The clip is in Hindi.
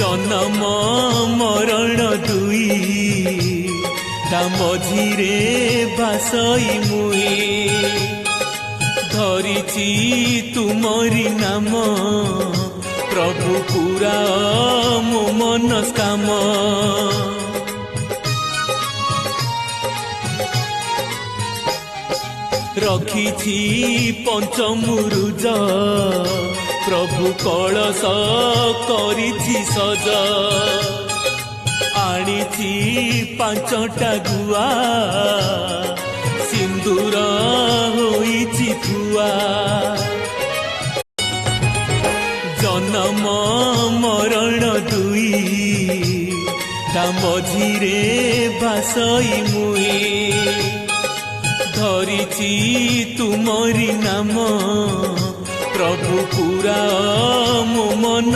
जन्म मरण दुई ता मझिरे बासई मुई धरिची तुमरी नाम प्रभु पूरा मो मनस्काम रखिछि पंचमुरुज प्रभु कलश करिछि सज आनिछि पांचटा गुआ सिंदूर होइछि थुआ जन्म मरण दुई ता मझिरे बासई मुई धरिची तुमरी नाम प्रभु पूरा मो मन